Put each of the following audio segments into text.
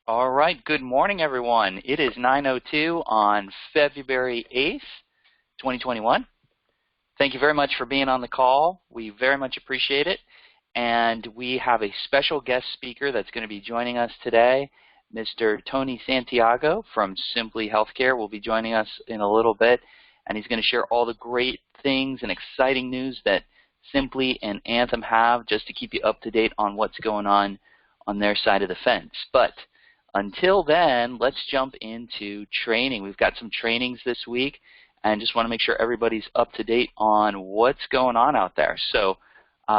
All right, good morning, everyone. It is 9:02 on February 8th, 2021. Thank you very much for being on the call. We very much appreciate it. And we have a special guest speaker that's going to be joining us today. Mr. Tony Santiago from Simply Healthcare will be joining us in a little bit, and he's going to share all the great things and exciting news that Simply and Anthem have just to keep you up to date on what's going on their side of the fence. But until then, let's jump into training. We've got some trainings this week, and just want to make sure everybody's up to date on what's going on out there. So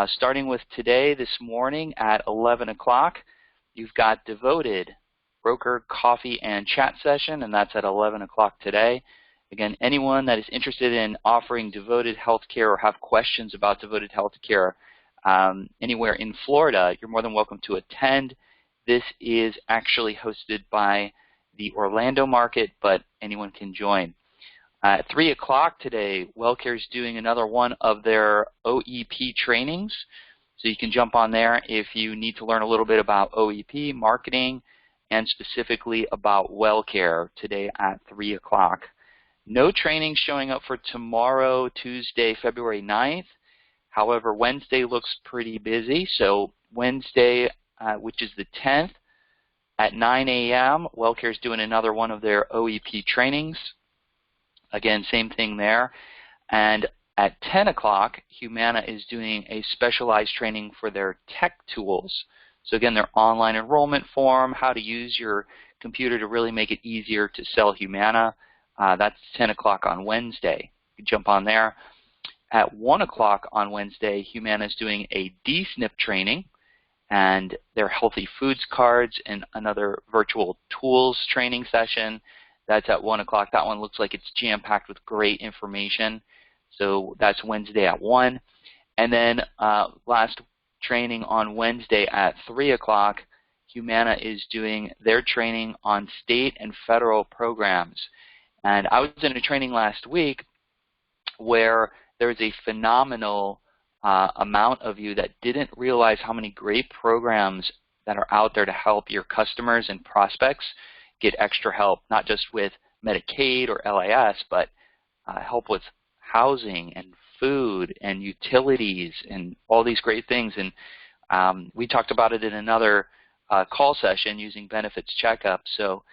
starting with today, this morning at 11 o'clock, you've got Devoted Broker Coffee and Chat Session, and that's at 11 o'clock today. Again, anyone that is interested in offering Devoted Healthcare or have questions about Devoted Healthcare anywhere in Florida, you're more than welcome to attend. This is actually hosted by the Orlando market, but anyone can join. At 3 o'clock today, WellCare is doing another one of their OEP trainings. So you can jump on there if you need to learn a little bit about OEP, marketing, and specifically about WellCare today at 3 o'clock. No training showing up for tomorrow, Tuesday, February 9th. However, Wednesday looks pretty busy. So Wednesday, which is the 10th, at 9 a.m., WellCare is doing another one of their OEP trainings. Again, same thing there. And at 10 o'clock, Humana is doing a specialized training for their tech tools. So again, their online enrollment form, how to use your computer to really make it easier to sell Humana. That's 10 o'clock on Wednesday. You can jump on there. At 1 o'clock on Wednesday, Humana is doing a DSNP training and their healthy foods cards and another virtual tools training session. That's at 1 o'clock. That one looks like it's jam-packed with great information. So that's Wednesday at 1. And then last training on Wednesday at 3 o'clock, Humana is doing their training on state and federal programs. And I was in a training last week where there was a phenomenal amount of you that didn't realize how many great programs that are out there to help your customers and prospects get extra help, not just with Medicaid or LIS, but help with housing and food and utilities and all these great things. And we talked about it in another call session using Benefits Checkup. So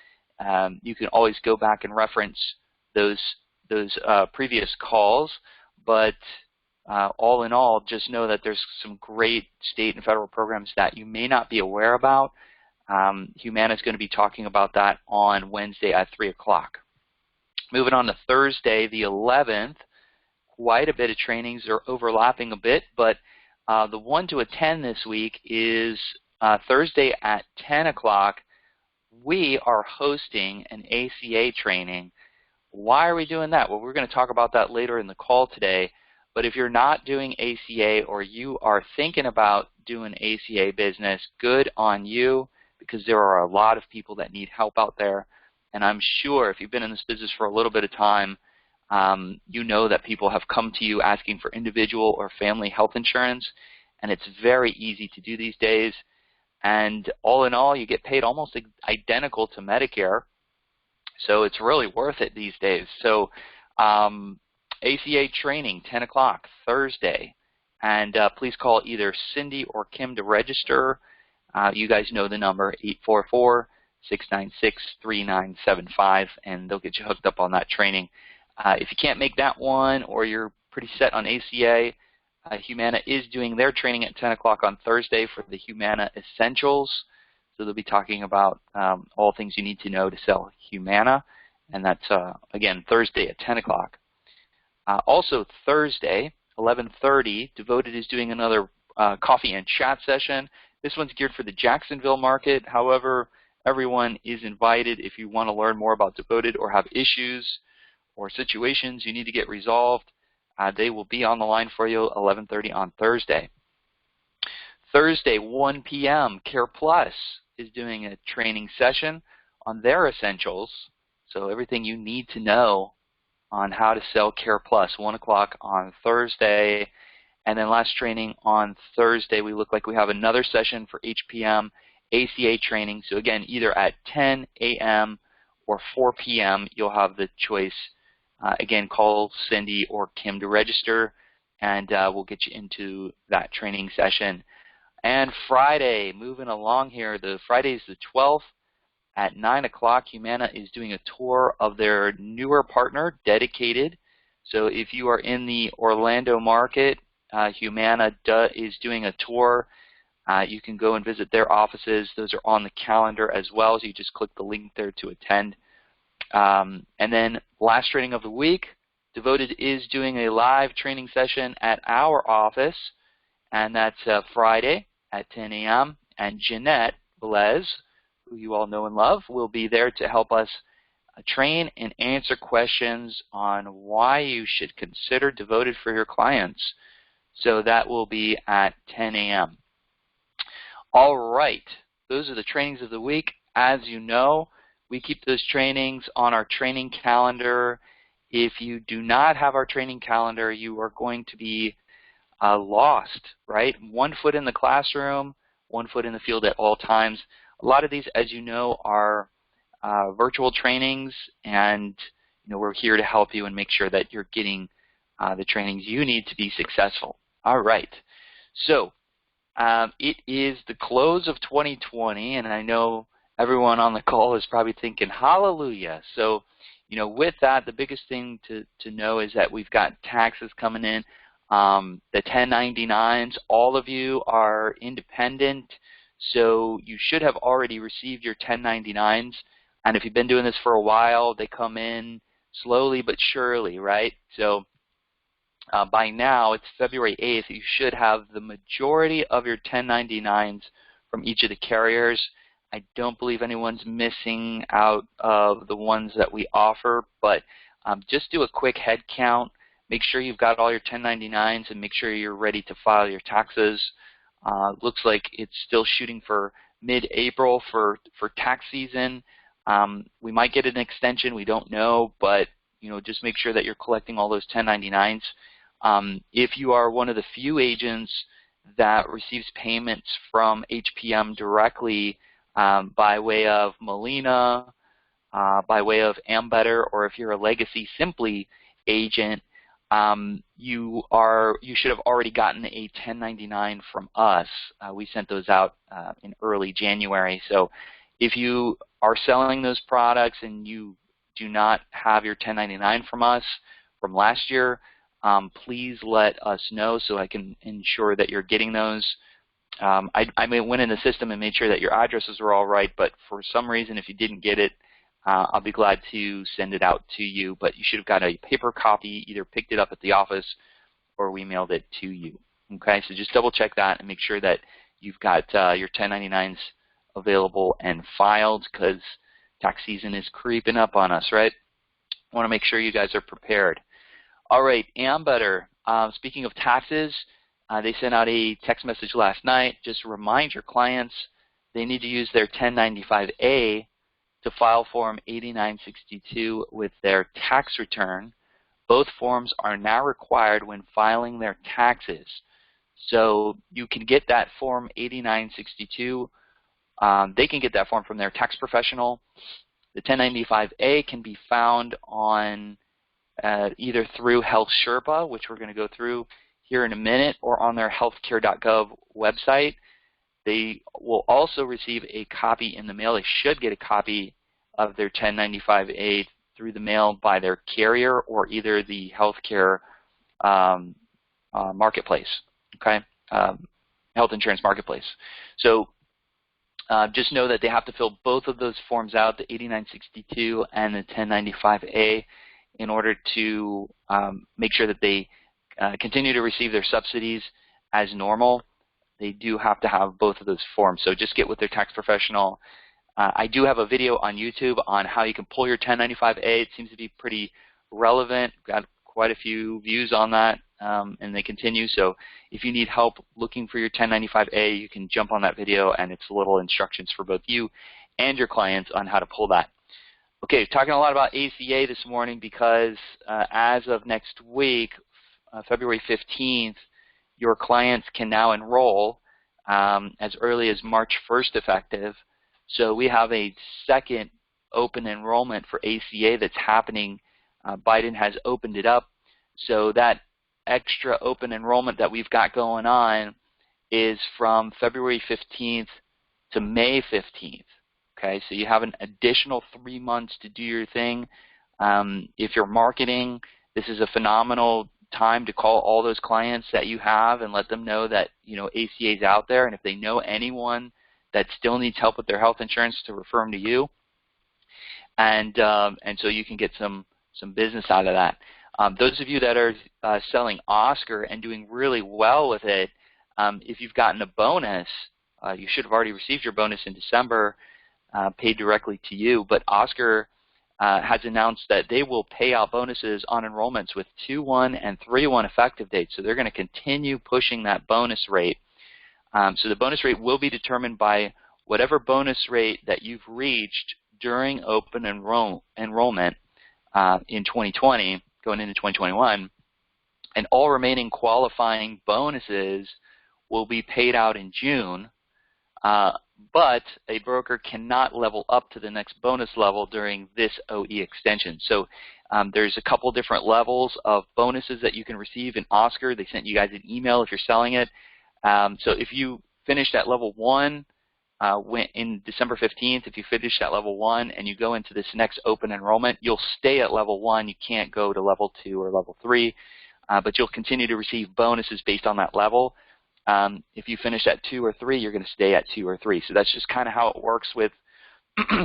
you can always go back and reference those previous calls. But all in all, just know that there's some great state and federal programs that you may not be aware about. Humana is going to be talking about that on Wednesday at 3 o'clock. Moving on to Thursday, the 11th, quite a bit of trainings are overlapping a bit, but the one to attend this week is Thursday at 10 o'clock. We are hosting an ACA training. Why are we doing that? Well, we're going to talk about that later in the call today. But if you're not doing ACA or you are thinking about doing ACA business, good on you, because there are a lot of people that need help out there. And I'm sure if you've been in this business for a little bit of time, you know that people have come to you asking for individual or family health insurance, and it's very easy to do these days. And all in all, you get paid almost identical to Medicare, so it's really worth it these days. So ACA training, 10 o'clock, Thursday. And please call either Cindy or Kim to register. You guys know the number, 844-696-3975, and they'll get you hooked up on that training. If you can't make that one or you're pretty set on ACA, Humana is doing their training at 10 o'clock on Thursday for the Humana Essentials. So they'll be talking about all things you need to know to sell Humana, and that's, again, Thursday at 10 o'clock. Also Thursday, 11:30, Devoted is doing another coffee and chat session. This one's geared for the Jacksonville market. However, everyone is invited if you want to learn more about Devoted or have issues or situations you need to get resolved. They will be on the line for you 11:30 on Thursday. Thursday, 1 p.m., Care Plus is doing a training session on their essentials. So everything you need to know on how to sell Care Plus, 1 o'clock on Thursday. And then last training on Thursday, we look like we have another session for HPM ACA training. So again, either at 10 a.m. or 4 p.m., you'll have the choice. Again, call Cindy or Kim to register, and we'll get you into that training session. And Friday, moving along here, Friday is the 12th at 9 o'clock. Humana is doing a tour of their newer partner, Dedicated. So if you are in the Orlando market, Humana is doing a tour. You can go and visit their offices. Those are on the calendar as well, so you just click the link there to attend. And then last training of the week, Devoted is doing a live training session at our office, and that's Friday at 10 a.m. And Jeanette Velez, who you all know and love, will be there to help us train and answer questions on why you should consider Devoted for your clients. So that will be at 10 a.m. All right, those are the trainings of the week. As you know, we keep those trainings on our training calendar. If you do not have our training calendar, you are going to be lost, right? 1 foot in the classroom, 1 foot in the field at all times. A lot of these, as you know, are virtual trainings, and we're here to help you and make sure that you're getting the trainings you need to be successful. All right, so it is the close of 2020, and I know everyone on the call is probably thinking, hallelujah. So, with that, the biggest thing to know is that we've got taxes coming in. The 1099s, all of you are independent, so you should have already received your 1099s. And if you've been doing this for a while, they come in slowly but surely, right? So by now, it's February 8th, you should have the majority of your 1099s from each of the carriers. I don't believe anyone's missing out of the ones that we offer, but just do a quick head count. Make sure you've got all your 1099s and make sure you're ready to file your taxes. Looks like it's still shooting for mid-April for tax season. We might get an extension, we don't know, but just make sure that you're collecting all those 1099s. If you are one of the few agents that receives payments from HPM directly by way of Molina, by way of Ambetter, or if you're a Legacy Simply agent, you should have already gotten a 1099 from us. We sent those out in early January. So if you are selling those products and you do not have your 1099 from us from last year, please let us know so I can ensure that you're getting those. I went in the system and made sure that your addresses were all right, but for some reason, if you didn't get it, I'll be glad to send it out to you. But you should have got a paper copy, either picked it up at the office or we mailed it to you. Okay, so just double check that and make sure that you've got your 1099s available and filed, because tax season is creeping up on us, right? I want to make sure you guys are prepared. All right, Ambetter, speaking of taxes, they sent out a text message last night. Just remind your clients they need to use their 1095A to file Form 8962 with their tax return. Both forms are now required when filing their taxes. So you can get that Form 8962. They can get that form from their tax professional. The 1095A can be found on either through Health Sherpa, which we're going to go through here in a minute, or on their healthcare.gov website. They will also receive a copy in the mail. They should get a copy of their 1095A through the mail by their carrier or either the healthcare marketplace, okay, health insurance marketplace. So just know that they have to fill both of those forms out, the 8962 and the 1095A, in order to make sure that they continue to receive their subsidies as normal. They do have to have both of those forms. So just get with their tax professional. I do have a video on YouTube on how you can pull your 1095A. It seems to be pretty relevant. Got quite a few views on that, and they continue. So if you need help looking for your 1095A, you can jump on that video, and it's little instructions for both you and your clients on how to pull that. Okay, talking a lot about ACA this morning because as of next week, February 15th, your clients can now enroll. as early as March 1st effective. So we have a second open enrollment for ACA that's happening. Biden has opened it up. So that extra open enrollment that we've got going on is from February 15th to May 15th. Okay, so you have an additional 3 months to do your thing. If you're marketing, this is a phenomenal time to call all those clients that you have and let them know that, you know, ACA is out there, and if they know anyone that still needs help with their health insurance, to refer them to you, and so you can get some business out of that. Those of you that are selling Oscar and doing really well with it, if you've gotten a bonus, you should have already received your bonus in December, paid directly to you, but Oscar has announced that they will pay out bonuses on enrollments with 2/1 and 3/1 effective dates. So they're going to continue pushing that bonus rate. So the bonus rate will be determined by whatever bonus rate that you've reached during open enrollment in 2020, going into 2021, and all remaining qualifying bonuses will be paid out in June. But a broker cannot level up to the next bonus level during this OE extension. So there's a couple different levels of bonuses that you can receive in Oscar. They sent you guys an email if you're selling it. So if you finish at level 1 in December 15th, if you finish at level 1 and you go into this next open enrollment, you'll stay at level 1. You can't go to level 2 or level 3, but you'll continue to receive bonuses based on that level. If you finish at 2 or 3, you're going to stay at 2 or 3. So that's just kind of how it works with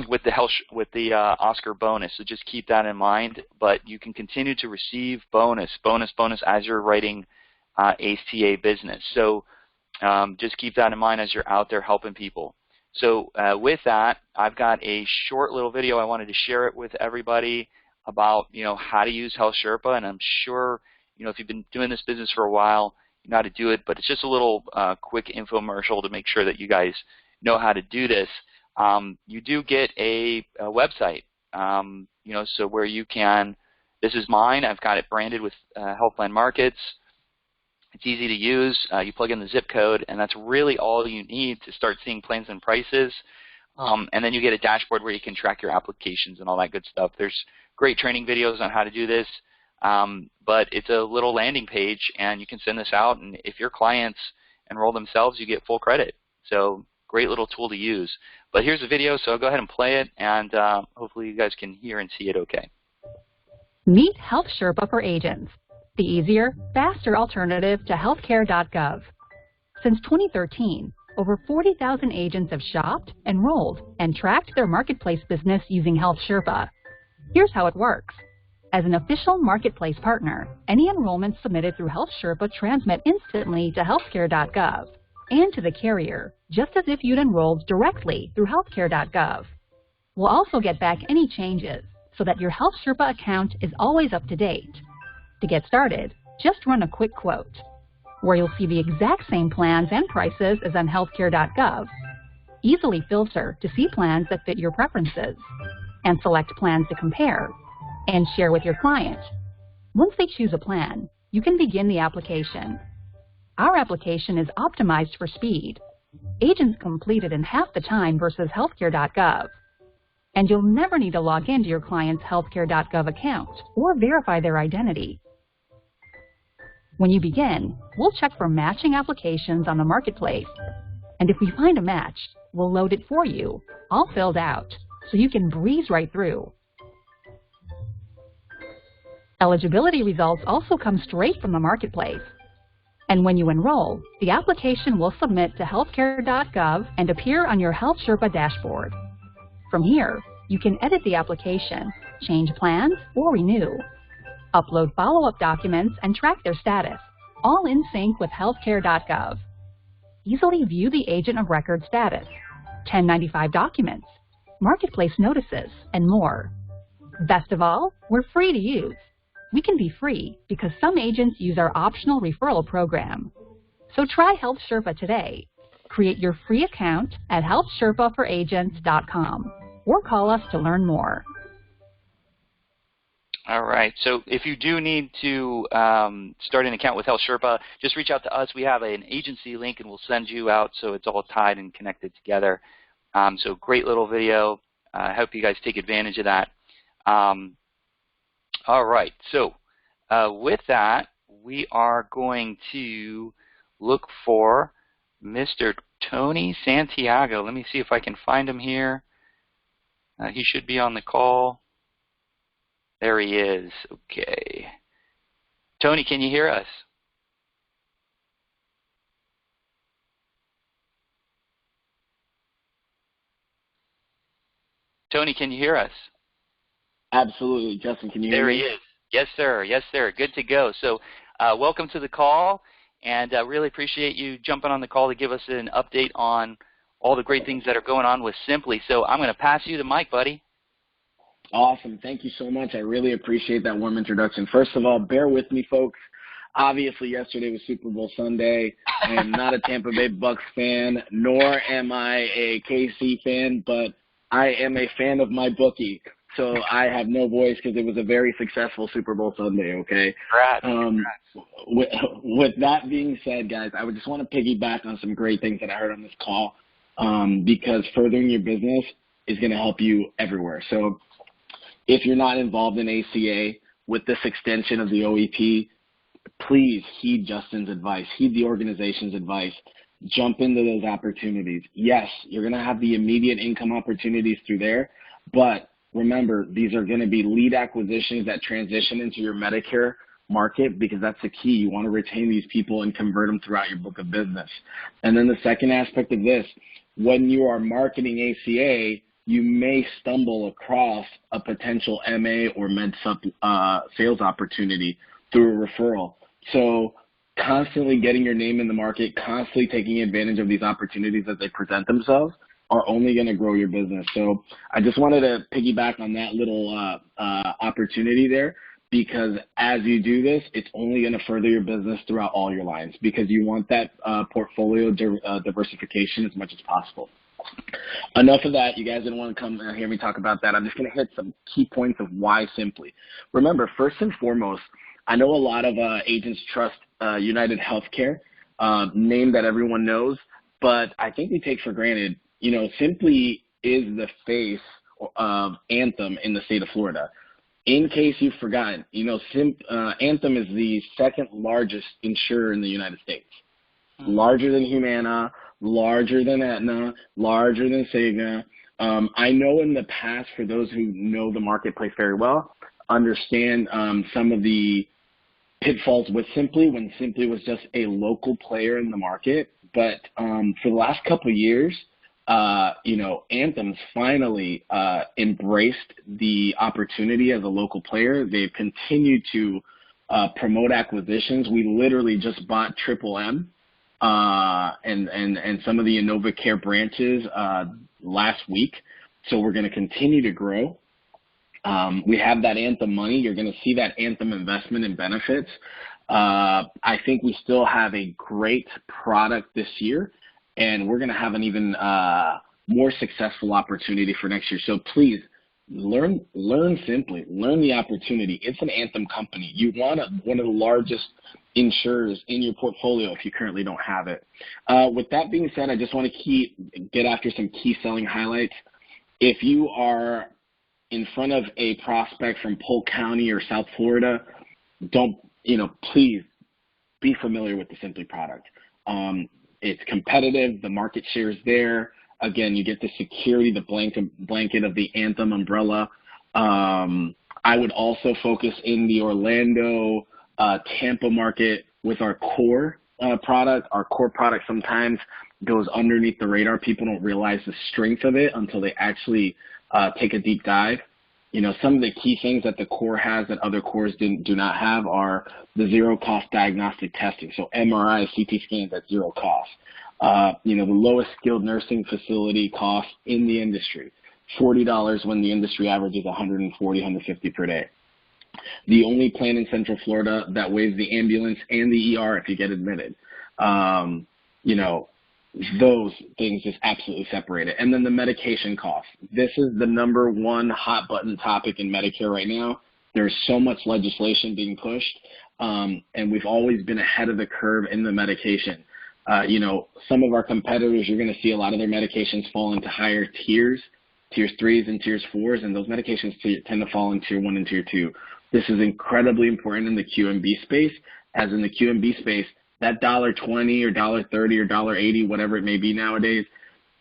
with the Oscar bonus. So just keep that in mind. But you can continue to receive bonus as you're writing ACA business. So just keep that in mind as you're out there helping people. So with that, I've got a short little video. I wanted to share it with everybody about, you know, how to use Health Sherpa. And I'm sure, you know, if you've been doing this business for a while, you know how to do it, but it's just a little quick infomercial to make sure that you guys know how to do this. You do get a website, you know, so where you can, this is mine, I've got it branded with Health Plan Markets. It's easy to use. You plug in the zip code, and that's really all you need to start seeing plans and prices. And then you get a dashboard where you can track your applications and all that good stuff. There's great training videos on how to do this. But it's a little landing page, and you can send this out, and if your clients enroll themselves, you get full credit. So great little tool to use. But here's a video, so I'll go ahead and play it, and hopefully you guys can hear and see it okay. Meet Health Sherpa for agents, the easier, faster alternative to healthcare.gov. Since 2013, over 40,000 agents have shopped, enrolled, and tracked their marketplace business using Health Sherpa. Here's how it works. As an official marketplace partner, any enrollments submitted through Health Sherpa transmit instantly to healthcare.gov and to the carrier, just as if you'd enrolled directly through healthcare.gov. We'll also get back any changes so that your Health Sherpa account is always up to date. To get started, just run a quick quote, where you'll see the exact same plans and prices as on healthcare.gov. Easily filter to see plans that fit your preferences, and select plans to compare and share with your client. Once they choose a plan, you can begin the application. Our application is optimized for speed. Agents complete it in half the time versus healthcare.gov. And you'll never need to log into your client's healthcare.gov account or verify their identity. When you begin, we'll check for matching applications on the marketplace. And if we find a match, we'll load it for you, all filled out, so you can breeze right through. Eligibility results also come straight from the marketplace. And when you enroll, the application will submit to healthcare.gov and appear on your Health Sherpa dashboard. From here, you can edit the application, change plans, or renew. Upload follow-up documents and track their status, all in sync with healthcare.gov. Easily view the agent of record status, 1095 documents, marketplace notices, and more. Best of all, we're free to use. We can be free because some agents use our optional referral program. So try Health Sherpa today. Create your free account at healthsherpaforagents.com or call us to learn more. All right. So if you do need to start an account with Health Sherpa, just reach out to us. We have an agency link, and we'll send you out so it's all tied and connected together. So great little video. I hope you guys take advantage of that. All right. So with that, we are going to look for Mr. Tony Santiago. Let me see if I can find him here. He should be on the call. There he is. Okay. Tony, can you hear us? Tony, can you hear us? Absolutely. Justin, can you hear me? There he is. Yes, sir. Yes, sir. Good to go. So welcome to the call, and really appreciate you jumping on the call to give us an update on all the great things that are going on with Simply. So I'm going to pass you the mic, buddy. Awesome. Thank you so much. I really appreciate that warm introduction. First of all, bear with me, folks. Obviously, yesterday was Super Bowl Sunday. I am not a Tampa Bay Bucks fan, nor am I a KC fan, but I am a fan of my bookie. So I have no voice because it was a very successful Super Bowl Sunday, okay? Congrats. With that being said, guys, I would just want to piggyback on some great things that I heard on this call because furthering your business is going to help you everywhere. So if you're not involved in ACA with this extension of the OEP, please heed Justin's advice, heed the organization's advice, jump into those opportunities. Yes, you're going to have the immediate income opportunities through there, but remember, these are going to be lead acquisitions that transition into your Medicare market because that's the key. You want to retain these people and convert them throughout your book of business. And then the second aspect of this, when you are marketing ACA, you may stumble across a potential MA or med sup sales opportunity through a referral. So constantly getting your name in the market, constantly taking advantage of these opportunities as they present themselves are only going to grow your business. So I just wanted to piggyback on that little opportunity there because as you do this, it's only going to further your business throughout all your lines because you want that portfolio diversification as much as possible. Enough of that. You guys didn't want to come and hear me talk about that. I'm just going to hit some key points of why Simply. Remember, first and foremost, I know a lot of agents trust United Healthcare, name that everyone knows, but I think we take for granted, Simply is the face of Anthem in the state of Florida. In case you've forgotten, Anthem is the second largest insurer in the United States, larger than Humana, larger than Aetna, larger than Cigna. I know in the past, for those who know the marketplace very well, understand some of the pitfalls with Simply when Simply was just a local player in the market. But for the last couple of years, Anthem's finally embraced the opportunity as a local player. They've continued to promote acquisitions. We literally just bought Triple M. And some of the Obamacare branches last week. So we're going to continue to grow. We have that Anthem money. You're going to see that Anthem investment in benefits. I think we still have a great product this year, and we're going to have an even more successful opportunity for next year. So please learn Simply, learn the opportunity. It's an Anthem company. You want one of the largest insurers in your portfolio if you currently don't have it. With that being said, I just want to get after some key selling highlights. If you are in front of a prospect from Polk County or South Florida, please be familiar with the Simply product. It's competitive. The market share is there. Again, you get the security, the blanket of the Anthem umbrella. I would also focus in the Orlando, Tampa market with our core product. Our core product sometimes goes underneath the radar. People don't realize the strength of it until they actually take a deep dive. Some of the key things that the core has that other cores do not have are the zero-cost diagnostic testing. So MRI, CT scans at zero cost. The lowest skilled nursing facility cost in the industry, $40 when the industry average is $140, $150 per day. The only plan in Central Florida that waives the ambulance and the ER if you get admitted. Those things just absolutely separate it. And then the medication cost. This is the number one hot button topic in Medicare right now. There's so much legislation being pushed, and we've always been ahead of the curve in the medication. You know, some of our competitors, you're going to see a lot of their medications fall into higher tiers, tier 3s and tiers 4s, and those medications tend to fall in tier 1 and tier 2. This is incredibly important in the QMB space, as in the QMB space, that $1.20 or $1.30 or $1.80, whatever it may be nowadays,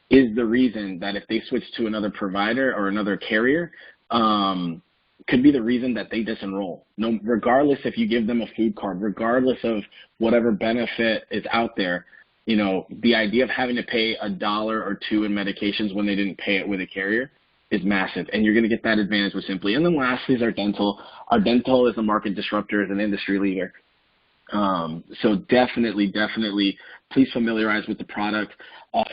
is the reason that if they switch to another provider or another carrier, could be the reason that they disenroll. No, regardless if you give them a food card, regardless of whatever benefit is out there, you know, the idea of having to pay $1 or $2 in medications when they didn't pay it with a carrier is massive, and you're going to get that advantage with Simply. And then lastly is our dental. Our dental is a market disruptor, is an industry leader. So definitely, please familiarize with the product.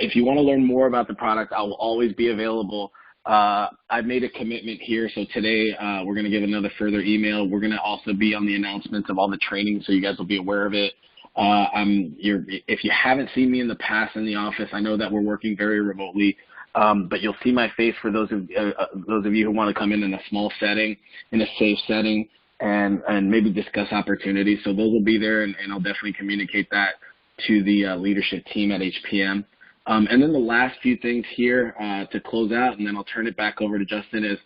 If you want to learn more about the product, I will always be available. I've made a commitment here, so today we're going to give another further email. We're going to also be on the announcements of all the training, so you guys will be aware of it. If you haven't seen me in the past in the office, I know that we're working very remotely, but you'll see my face for those of you who want to come in a small setting, in a safe setting, and maybe discuss opportunities. So those will be there, and I'll definitely communicate that to the leadership team at HPM. And then the last few things here to close out, and then I'll turn it back over to Justin, is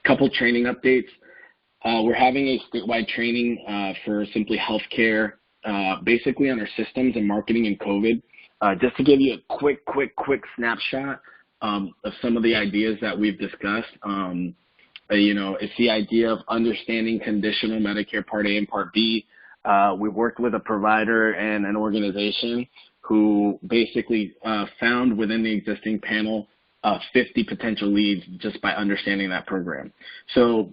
a couple training updates. We're having a statewide training for Simply Healthcare, basically on our systems and marketing in COVID. Just to give you a quick snapshot of some of the ideas that we've discussed. You know, it's the idea of understanding conditional Medicare Part A and Part B. We worked with a provider and an organization who basically found within the existing panel 50 potential leads just by understanding that program. So,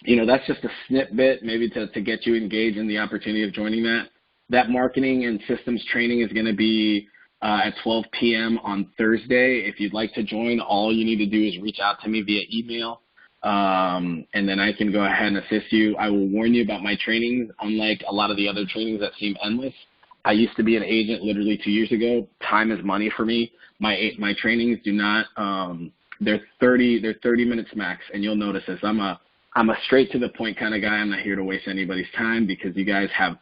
you know, that's just a snippet maybe to get you engaged in the opportunity of joining that. That marketing and systems training is going to be at 12 p.m. on Thursday. If you'd like to join, all you need to do is reach out to me via email. And then I can go ahead and assist you. I will warn you about my trainings. Unlike a lot of the other trainings that seem endless, I used to be an agent literally 2 years ago. Time is money for me. My trainings do not. They're 30 minutes max, and you'll notice this. I'm a straight to the point kind of guy. I'm not here to waste anybody's time because you guys have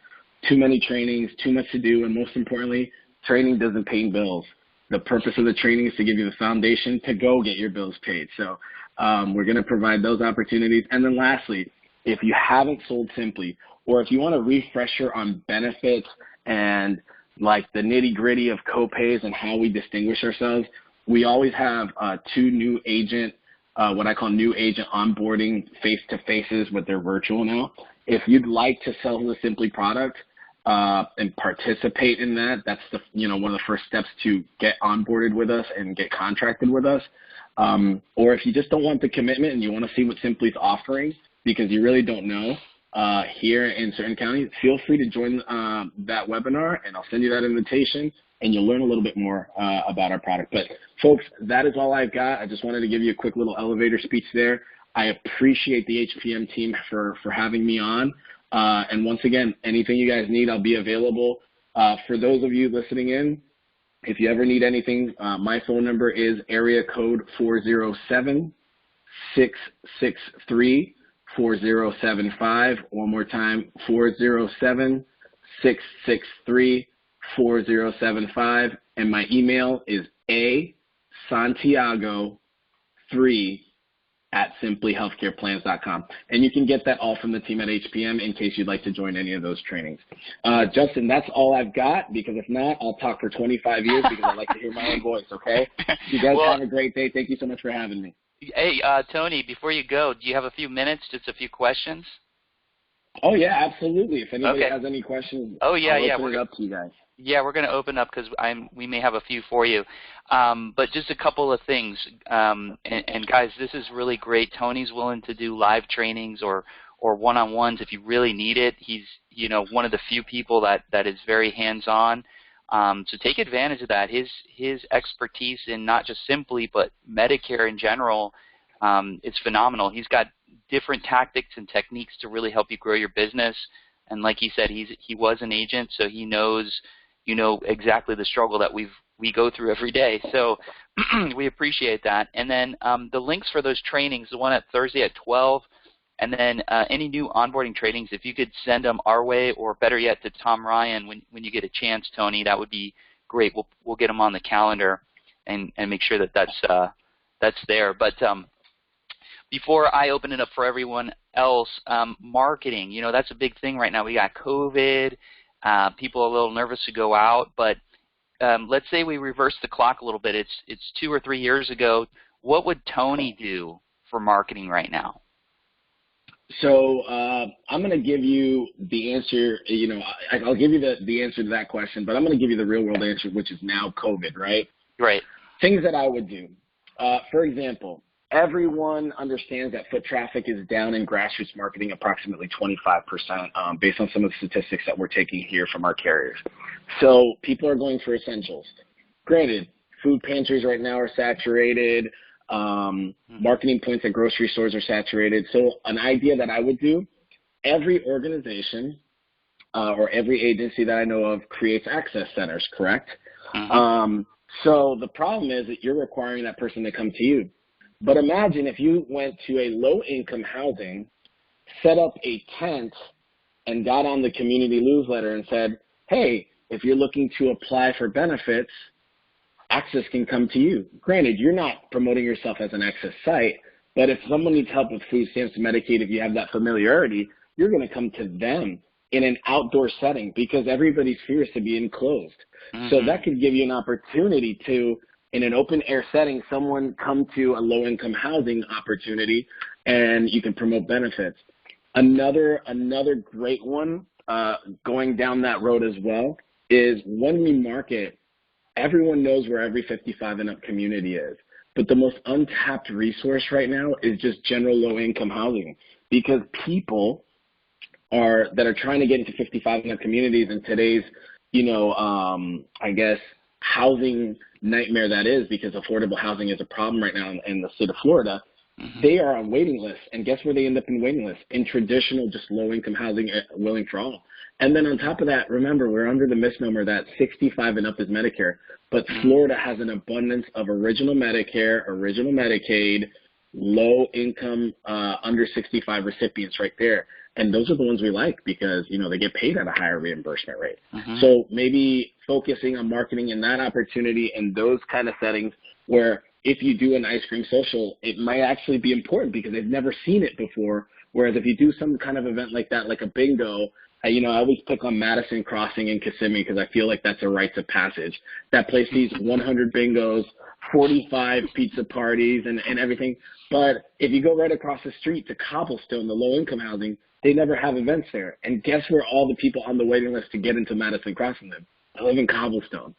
too many trainings, too much to do, and most importantly, training doesn't pay bills. The purpose of the training is to give you the foundation to go get your bills paid. So we're going to provide those opportunities. And then lastly, if you haven't sold Simply, or if you want a refresher on benefits and like the nitty-gritty of copays and how we distinguish ourselves, we always have two new agent, what I call new agent onboarding face-to-faces, but they're virtual now. If you'd like to sell the Simply product and participate in that, that's one of the first steps to get onboarded with us and get contracted with us. Or if you just don't want the commitment and you want to see what Simply's offering because you really don't know here in certain counties, feel free to join that webinar, and I'll send you that invitation, and you'll learn a little bit more about our product. But, folks, that is all I've got. I just wanted to give you a quick little elevator speech there. I appreciate the HPM team for having me on. And once again, anything you guys need, I'll be available. For those of you listening in, if you ever need anything, my phone number is area code 407-663-4075. One more time, 407-663-4075. And my email is asantiago3@simplyhealthcareplans.com. And you can get that all from the team at HPM in case you'd like to join any of those trainings. Justin, that's all I've got, because if not, I'll talk for 25 years because I like to hear my own voice, okay? You guys have a great day. Thank you so much for having me. Hey, Tony, before you go, do you have a few minutes, just a few questions? Oh, yeah, absolutely. If anybody has any questions, I'll open it up to you guys. Yeah, we're going to open up because we may have a few for you. But just a couple of things. And guys, this is really great. Tony's willing to do live trainings or one-on-ones if you really need it. He's, one of the few people that is very hands-on. So take advantage of that. His expertise in not just Simply, but Medicare in general, is phenomenal. He's got different tactics and techniques to really help you grow your business. And like he said, he was an agent, so he knows, exactly the struggle that we go through every day. So we appreciate that. And then the links for those trainings, the one at Thursday at 12, And then any new onboarding trainings, if you could send them our way, or better yet, to Tom Ryan when you get a chance, Tony, that would be great. We'll get them on the calendar and make sure that that's there. But before I open it up for everyone else, marketing, you know, that's a big thing right now. We got COVID. People are a little nervous to go out, but let's say we reverse the clock a little bit. It's 2 or 3 years ago. What would Tony do for marketing right now? So I'm going to give you the answer. You know, I'll give you the answer to that question, but I'm going to give you the real world answer, which is now COVID, right? Right. Things that I would do. For example, everyone understands that foot traffic is down in grassroots marketing approximately 25% based on some of the statistics that we're taking here from our carriers. So people are going for essentials. Granted, food pantries right now are saturated. Marketing points at grocery stores are saturated. So an idea that I would do, every organization or every agency that I know of creates access centers, correct? So the problem is that you're requiring that person to come to you. But imagine if you went to a low-income housing, set up a tent, and got on the community newsletter and said, hey, if you're looking to apply for benefits, Access can come to you. Granted, you're not promoting yourself as an Access site, but if someone needs help with food stamps, Medicaid, if you have that familiarity, you're going to come to them in an outdoor setting because everybody's fear is to be enclosed. So that could give you an opportunity to, in an open air setting, someone come to a low income housing opportunity and you can promote benefits. Another great one going down that road as well is when we market, everyone knows where every 55 and up community is. But the most untapped resource right now is just general low-income housing because people that are trying to get into 55 and up communities in today's, I guess, housing nightmare that is because affordable housing is a problem right now in the state of Florida. They are on waiting lists. And guess where they end up in waiting lists? In traditional, just low-income housing, willing for all. And then on top of that, remember, we're under the misnomer that 65 and up is Medicare. But Florida has an abundance of original Medicare, original Medicaid, low-income, under 65 recipients right there. And those are the ones we like because, they get paid at a higher reimbursement rate. So maybe focusing on marketing in that opportunity and those kind of settings where if you do an ice cream social, it might actually be important because they've never seen it before. Whereas if you do some kind of event like that, like a bingo, I always pick on Madison Crossing in Kissimmee because I feel like that's a rites of passage. That place sees 100 bingos, 45 pizza parties, and everything. But if you go right across the street to Cobblestone, the low-income housing, they never have events there. And guess where all the people on the waiting list to get into Madison Crossing live? They live in Cobblestone.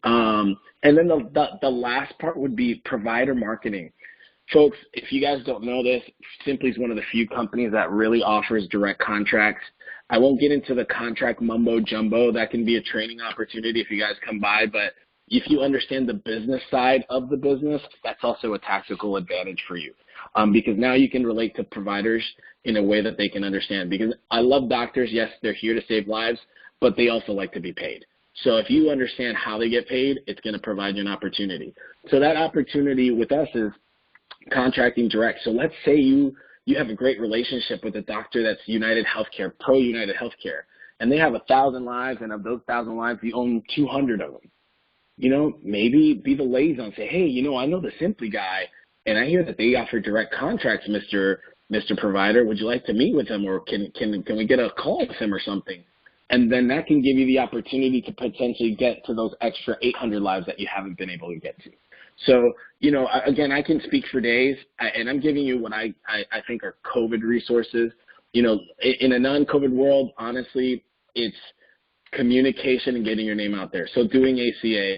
And then the last part would be provider marketing. Folks, if you guys don't know this, Simply is one of the few companies that really offers direct contracts. I won't get into the contract mumbo jumbo. That can be a training opportunity if you guys come by. But if you understand the business side of the business, that's also a tactical advantage for you because now you can relate to providers in a way that they can understand. Because I love doctors. Yes, they're here to save lives, but they also like to be paid. So if you understand how they get paid, it's going to provide you an opportunity. So that opportunity with us is contracting direct. So let's say you have a great relationship with a doctor that's United Healthcare, pro United Healthcare, and they have 1,000 lives, and of those 1,000 lives, you own 200 of them. Maybe be the liaison and say, hey, I know the Simply guy, and I hear that they offer direct contracts, Mr. Provider. Would you like to meet with him, or can we get a call with him or something? And then that can give you the opportunity to potentially get to those extra 800 lives that you haven't been able to get to. So, again, I can speak for days, and I'm giving you what I think are COVID resources. In a non-COVID world, honestly, it's communication and getting your name out there. So doing ACA,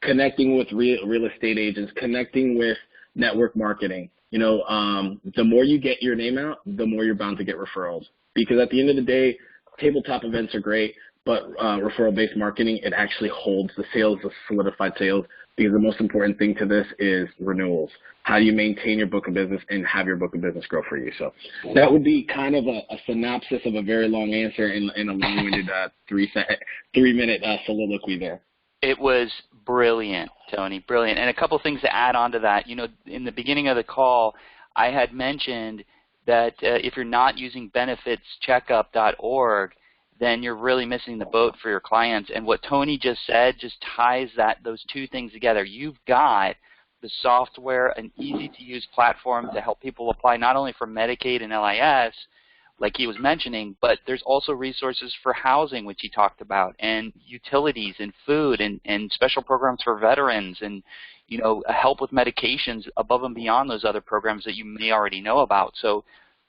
connecting with real estate agents, connecting with network marketing. The more you get your name out, the more you're bound to get referrals. Because at the end of the day, tabletop events are great, but referral-based marketing, it actually holds the sales, the solidified sales, because the most important thing to this is renewals. How do you maintain your book of business and have your book of business grow for you? So that would be kind of a synopsis of a very long answer in a long-winded 3-minute soliloquy there. It was brilliant, Tony, brilliant. And a couple things to add on to that. In the beginning of the call, I had mentioned that if you're not using benefitscheckup.org, then you're really missing the boat for your clients. And what Tony just said just ties those two things together. You've got the software, an easy-to-use platform to help people apply not only for Medicaid and LIS, like he was mentioning, but there's also resources for housing, which he talked about, and utilities and food and special programs for veterans and, you know, help with medications above and beyond those other programs that you may already know about. So,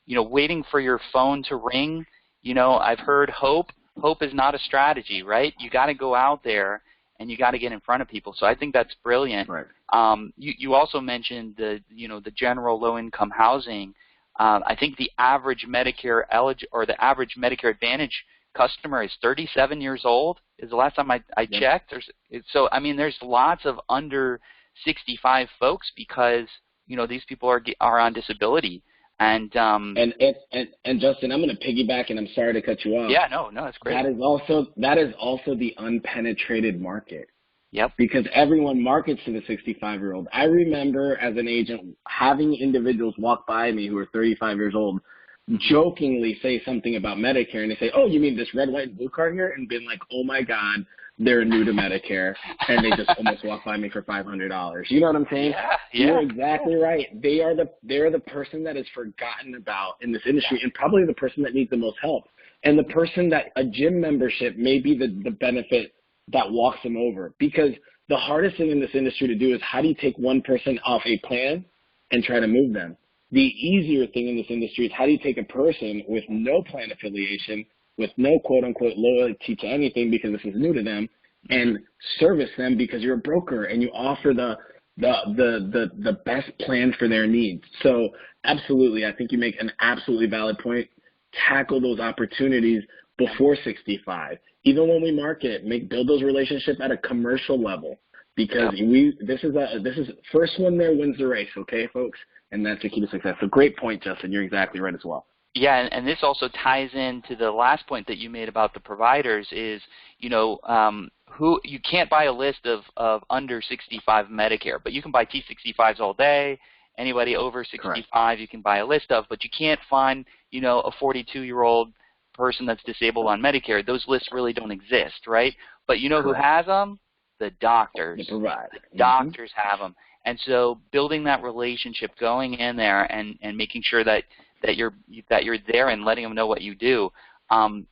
you know, waiting for your phone to ring, you know, I've heard hope. Hope is not a strategy, right? You got to go out there and you got to get in front of people. So I think that's brilliant. Right. You also mentioned the general low-income housing. I think the average Medicare the average Medicare Advantage customer is 37 years old. Is the last time I checked. So I mean, there's lots of under 65 folks because you know these people are on disability. And Justin, I'm going to piggyback, and I'm sorry to cut you off. Yeah, no, that's great. That is also the unpenetrated market. Yep. Because everyone markets to the 65-year-old. I remember as an agent having individuals walk by me who are 35 years old jokingly say something about Medicare, and they say, "Oh, you mean this red, white, and blue card here?" And been like, "Oh my God, they're new to Medicare," and they just almost walk by me for $500. You know what I'm saying? Yeah. You're exactly right. They are the person that is forgotten about in this industry, and probably the person that needs the most help, and the person that a gym membership may be the benefit that walks them over. Because the hardest thing in this industry to do is how do you take one person off a plan and try to move them? The easier thing in this industry is how do you take a person with no plan affiliation, with no quote-unquote loyalty to anything because this is new to them, and service them because you're a broker and you offer the best plan for their needs. So absolutely, I think you make an absolutely valid point. Tackle those opportunities before 65. Even when we market, build those relationships at a commercial level, because this is first one there wins the race, okay, folks? And that's the key to success. So great point, Justin. You're exactly right as well. Yeah, and this also ties into the last point that you made about the providers is, you know, who you can't buy a list of under 65 Medicare, but you can buy T65s all day. Anybody over 65 Correct. You can buy a list of, but you can't find, you know, a 42-year-old person that's disabled on Medicare. Those lists really don't exist, right? But you know Correct. Who has them? The doctors. The provider. The doctors have them. And so building that relationship, going in there and making sure that you're there and letting them know what you do. And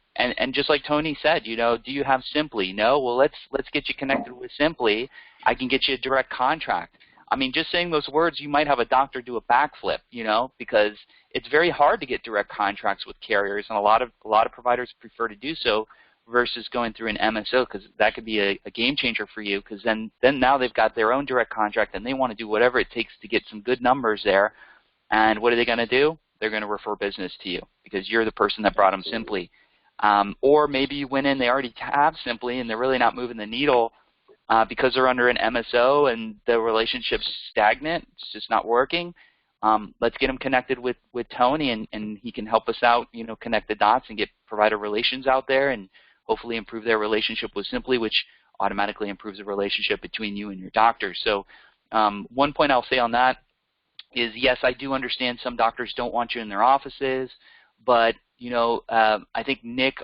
just like Tony said, you know, do you have Simply? No? Well, let's get you connected with Simply. I can get you a direct contract. I mean, just saying those words, you might have a doctor do a backflip, you know, because it's very hard to get direct contracts with carriers, and a lot of providers prefer to do so versus going through an MSO, because that could be a game changer for you, because then now they've got their own direct contract and they want to do whatever it takes to get some good numbers there. And what are they going to do? They're going to refer business to you because you're the person that brought them Simply. Or maybe you went in, they already have Simply and they're really not moving the needle because they're under an MSO and the relationship's stagnant. It's just not working. Let's get them connected with Tony, and he can help us out, you know, connect the dots and get provider relations out there and hopefully improve their relationship with Simply, which automatically improves the relationship between you and your doctor. So one point I'll say on that is, yes, I do understand some doctors don't want you in their offices, but, you know, I think Nick,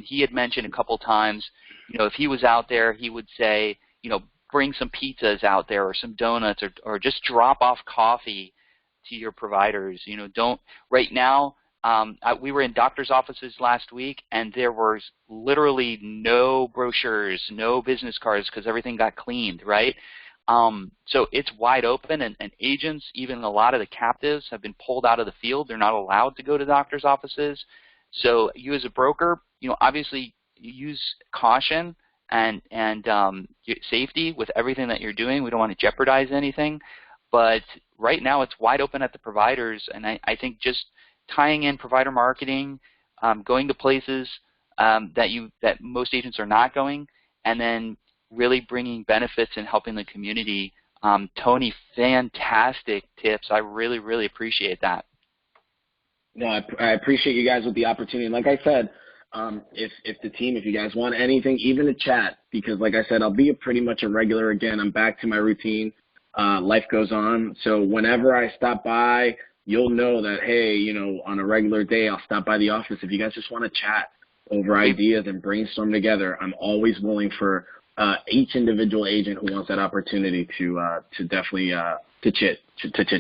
he had mentioned a couple times, you know, if he was out there, he would say, you know, bring some pizzas out there or some donuts or just drop off coffee to your providers. You know, don't right now. We were in doctors' offices last week, and there was literally no brochures, no business cards, because everything got cleaned, right? So it's wide open, and agents, even a lot of the captives, have been pulled out of the field. They're not allowed to go to doctors' offices. So you as a broker, you know, obviously use caution and safety with everything that you're doing. We don't want to jeopardize anything. But right now it's wide open at the providers, and I think just tying in provider marketing, going to places that most agents are not going, and then really bringing benefits and helping the community. Tony, fantastic tips. I really, really appreciate that. No, I appreciate you guys with the opportunity. Like I said, if the team, if you guys want anything, even a chat, because like I said, I'll be pretty much a regular again. I'm back to my routine. Life goes on. So whenever I stop by, you'll know that, hey, you know, on a regular day, I'll stop by the office. If you guys just want to chat over ideas and brainstorm together, I'm always willing for each individual agent who wants that opportunity to definitely to chit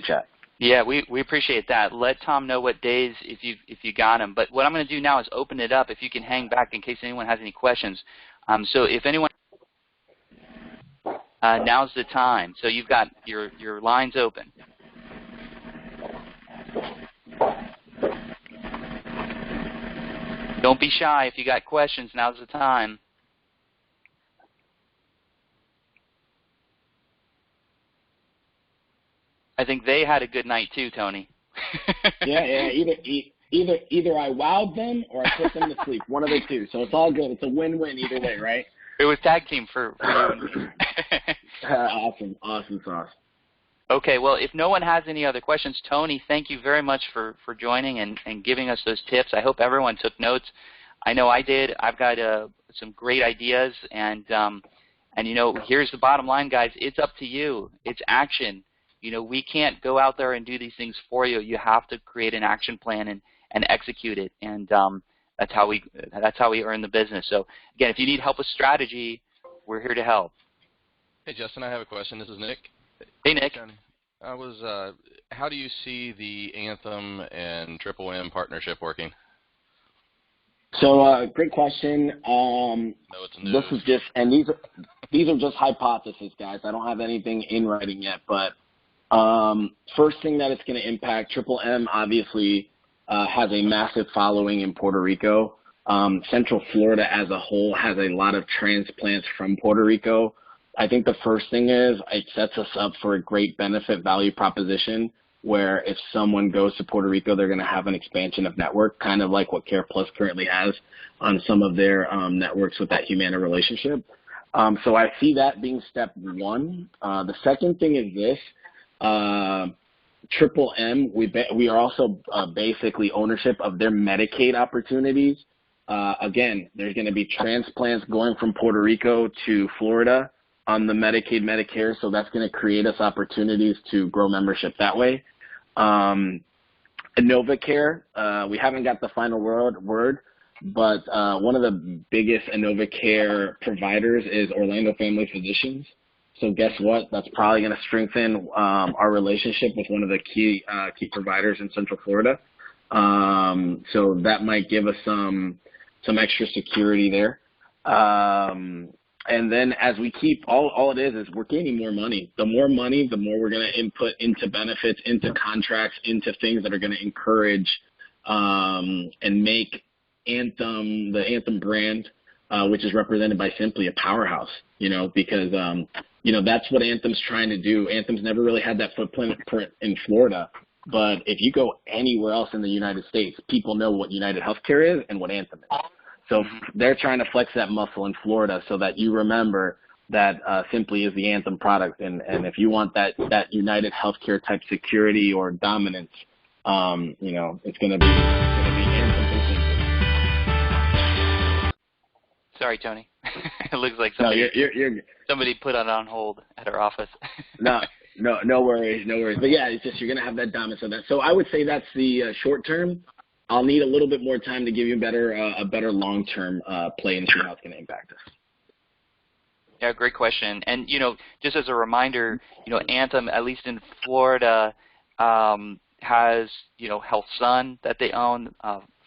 chat. Yeah, we appreciate that. Let Tom know what days if you got him. But what I'm going to do now is open it up. If you can hang back in case anyone has any questions. So if anyone, now's the time. So you've got your lines open. Don't be shy. If you got questions, now's the time. I think they had a good night too, Tony. yeah. Either I wowed them or I put them to sleep. One of the two. So it's all good. It's a win-win either way, right? It was tag team for you and me. Awesome sauce. Okay, well, if no one has any other questions, Tony, thank you very much for joining and giving us those tips. I hope everyone took notes. I know I did. I've got some great ideas, and you know, here's the bottom line, guys. It's up to you. It's action. You know, we can't go out there and do these things for you. You have to create an action plan and execute it, and that's how we earn the business. So again, if you need help with strategy, we're here to help. Hey, Justin, I have a question. This is Nick. Hey, Nick. I was. How do you see the Anthem and Triple M partnership working? So, great question. No, it's new. This is just, and these are just hypotheses, guys. I don't have anything in writing yet, but first thing that it's going to impact, Triple M obviously has a massive following in Puerto Rico. Central Florida as a whole has a lot of transplants from Puerto Rico. I think the first thing is it sets us up for a great benefit value proposition where if someone goes to Puerto Rico, they're going to have an expansion of network, kind of like what Care Plus currently has on some of their networks with that Humana relationship. So I see that being step one. The second thing is this. Triple M, we are also basically ownership of their Medicaid opportunities. Again, there's going to be transplants going from Puerto Rico to Florida on the Medicaid, Medicare, so that's going to create us opportunities to grow membership that way. Novacare, we haven't got the final word, but one of the biggest Novacare providers is Orlando Family Physicians. So guess what? That's probably going to strengthen our relationship with one of the key providers in Central Florida. So that might give us some extra security there. And then as we keep, all it is we're gaining more money. The more money, the more we're going to input into benefits, into contracts, into things that are going to encourage and make Anthem, the Anthem brand, which is represented by Simply, a powerhouse, you know, because, you know, that's what Anthem's trying to do. Anthem's never really had that footprint in Florida. But if you go anywhere else in the United States, people know what United Healthcare is and what Anthem is. So they're trying to flex that muscle in Florida so that you remember that Simply is the Anthem product. And if you want that United Healthcare type security or dominance, you know, it's going to be Anthem for Simply. Sorry, Tony. It looks like somebody, somebody put it on hold at our office. No worries. But yeah, it's just you're going to have that dominance of that. So I would say that's the short term. I'll need a little bit more time to give you a better long-term play and see how it's going to impact us. Yeah, great question. And, you know, just as a reminder, you know, Anthem, at least in Florida, has, you know, HealthSun that they own,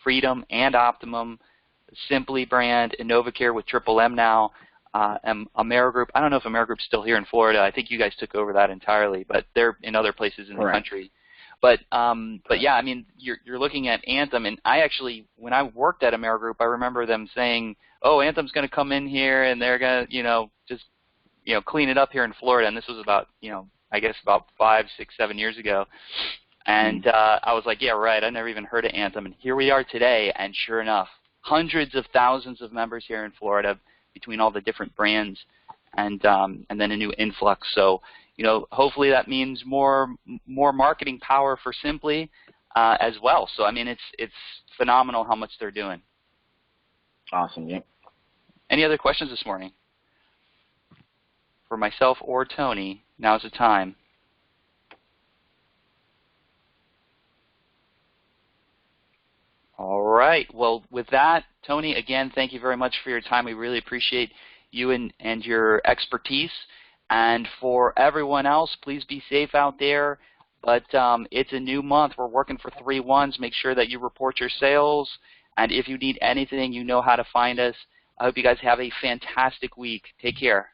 Freedom and Optimum, Simply brand, and Novacare with Triple M now, and AmeriGroup. I don't know if AmeriGroup's still here in Florida. I think you guys took over that entirely, but they're in other places in the country. But yeah, I mean, you're looking at Anthem, and I actually, when I worked at AmeriGroup, I remember them saying, "Oh, Anthem's going to come in here, and they're going to, you know, just, you know, clean it up here in Florida." And this was about, you know, I guess about 5, 6, 7 years ago. And I was like, "Yeah, right. I never even heard of Anthem." And here we are today, and sure enough, hundreds of thousands of members here in Florida between all the different brands, and then a new influx. So, you know, hopefully that means more marketing power for Simply as well. So, I mean, it's phenomenal how much they're doing. Awesome, yep. Any other questions this morning? For myself or Tony, now's the time. right. Well, with that, Tony, again, thank you very much for your time. We really appreciate you and your expertise. And for everyone else, please be safe out there. But it's a new month. We're working for 3-1s. Make sure that you report your sales. And if you need anything, you know how to find us. I hope you guys have a fantastic week. Take care.